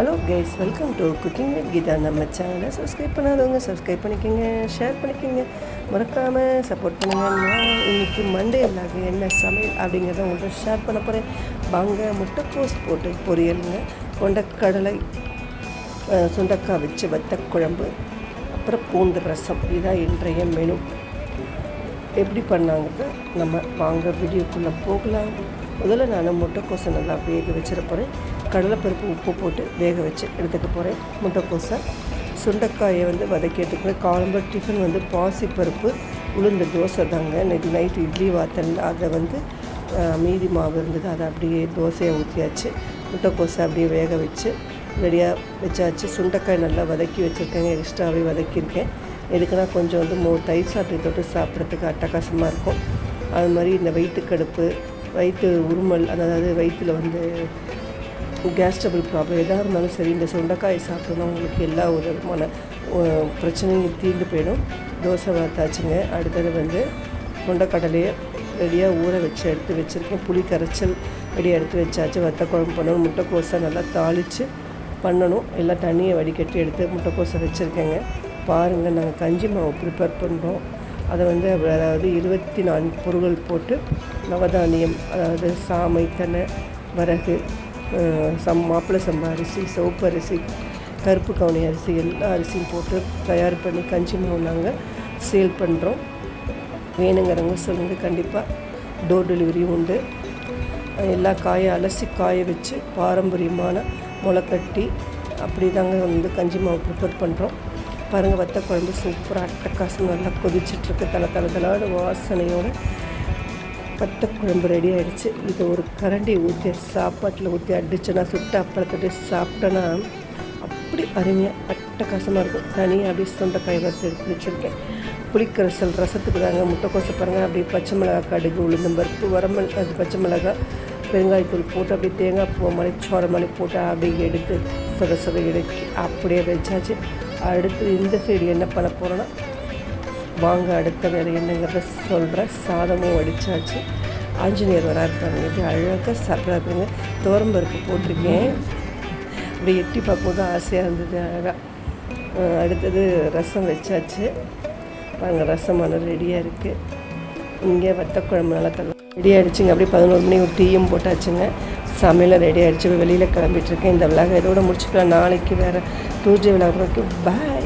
Hello guys, welcome to cooking with Geetha. நம்ம சேனலை subscribe பண்ணாதவங்க சப்ஸ்கிரைப் பண்ணிக்கோங்க, ஷேர் பண்ணிக்கோங்க, மறக்காமல் சப்போர்ட் பண்ணுங்கள். நான் இன்றைக்கி மண்டே விலாக் என்ன சமையல் அப்படிங்கிறத உங்கள்கிட்ட ஷேர் பண்ண போகிறேன். வாங்க. முட்டைக்கோஸ் போட்டு பொரியலுங்க, கொண்டக்கடலை, சுண்டக்காய் வச்சு வத்த குழம்பு, அப்புறம் பூண்டு ரசம். இதான் இன்றைய மெனு. எப்படி பண்ணாங்க நம்ம வாங்க வீடியோக்குள்ளே போகலாம். முதல்ல நான் முட்டைக்கோஸை நல்லா வேக வச்சிட போகிறேன். கடலைப்பருப்பு உப்பு போட்டு வேக வச்சு எடுத்துக்க போகிறேன். முட்டைக்கோஸை, சுண்டைக்காயை வதக்கி எடுத்துக்கிறேன். காலம்பர் டிஃபன் பாசிப்பருப்பு உளுந்து தோசை தாங்க. நேற்று நைட்டு இட்லி வாத்தல் அதை மீதி மாவு இருந்தது, அதை அப்படியே தோசையை ஊற்றியாச்சு. முட்டைக்கோஸை அப்படியே வேக வச்சு ரெடியாக வச்சாச்சு. சுண்டைக்காய் நல்லா வதக்கி வச்சுருக்கேங்க, எக்ஸ்ட்ராவே வதக்கியிருக்கேன். எதுக்குன்னா கொஞ்சம் தயிர் சாப்பிட்டு தொட்டு சாப்பிட்றதுக்கு அட்டகாசமாக இருக்கும். அது மாதிரி இந்த வயிற்றுக்கடுப்பு, வயிற்று உருமல், அதாவது வயிற்றில் கேஸ் ட்ரபிள் ப்ராப்ளம் எதாக இருந்தாலும் சரி, இந்த சுண்டைக்காயை சாப்பிட்டோன்னா உங்களுக்கு எல்லா விதமான பிரச்சனையும் தீர்ந்து போயிடும். தோசை வாத்தாச்சுங்க. அடுத்தது கொண்டக்கடலையை ரெடியாக ஊற வச்சு எடுத்து வச்சுருக்கேன். புளி கரைச்சல் ரெடியாக எடுத்து வச்சாச்சு. வத்த குழம்பு பண்ணணும். முட்டைக்கோஸை நல்லா தாளித்து பண்ணணும். எல்லாம் தண்ணியை வடிகட்டி எடுத்து முட்டைக்கோஸை வச்சுருக்கேங்க. பாருங்கள், நாங்கள் கஞ்சி மாவு ப்ரிப்பேர் பண்ணுறோம். அதை அதாவது 24 பொருட்கள் போட்டு நவதானியம், அதாவது சாமை, தெனை, வரகு, மாப்பிள்ளை சம்பா அரிசி, சிவப்பு அரிசி, கருப்பு கவுனி அரிசி, எல்லா அரிசியும் போட்டு தயார் பண்ணி கஞ்சி மாவு நாங்கள் சேல் பண்ணுறோம். வேணுங்கிறவங்க சொல்லுங்கள். கண்டிப்பாக டோர் டெலிவரியும் உண்டு. எல்லா காயை அலசி காய வச்சு பாரம்பரியமான முளைக்கட்டி அப்படி தாங்க கஞ்சி மாவு ப்ரிப்பேர் பண்ணுறோம். பாருங்கள், வத்த குழம்பு சூப்பராக அட்டக்காசம் நல்லா கொதிச்சிட்ருக்கு. தலை வாசனையோடு வத்த குழம்பு ரெடி ஆகிடுச்சு. இது ஒரு கரண்டி ஊற்றி சாப்பாட்டில் ஊற்றி அடிச்சோன்னா, சுட்ட அப்பளத்தை சாப்பிட்டோன்னா அப்படி அருமையாக அட்டகாசமாக இருக்கும். தனியாக அப்படியே சுண்டைக்காய் வறுத்து எடுத்து வச்சுருக்கேன். புளிக்கரைசல் ரசத்துக்கு தாங்க. முட்டைக்கோசை பாருங்கள், அப்படியே பச்சை மிளகாய், கடுகு, உளுந்தம்பருப்பு, அது பச்சை மிளகாய், பெருங்காயத்தூள் போட்டு அப்படியே தேங்காய் பூ மாதிரி சோற மாதிரி போட்டு அப்படியே எடுத்து சொத இறக்கி அப்படியே வச்சாச்சு. அடுத்து இந்த சைடு என்ன பண்ண போகிறோன்னா, வாங்க அடுத்த வேலை என்னங்கிறத சொல்கிறேன். சாதமும் வடித்தாச்சு. ஆஞ்சநேயர் வராருப்பாங்க, எப்படி அழகாக சாப்பிட்றாருங்க. துவரம்பருப்பு போட்டிருக்கேன். அப்படி எட்டி பார்க்கும்போது ஆசையாக இருந்தது, அழகாக. அடுத்தது ரசம் வச்சாச்சு. பாருங்கள், ரசமான ரெடியாக இருக்குது. இங்கே வத்த குழம்பு நல்லா ரெடி ஆகிடுச்சிங்க. அப்படியே 11 மணி ஒரு டீயும் போட்டாச்சுங்க. சமையல் ரெடி ஆகிடுச்சு. வெளியில் கிளம்பிட்டுருக்கேன். இந்த விலாக இதோட முடிச்சுக்கலாம். நாளைக்கு வேறு டூஸ்டே விலாக. பாய்.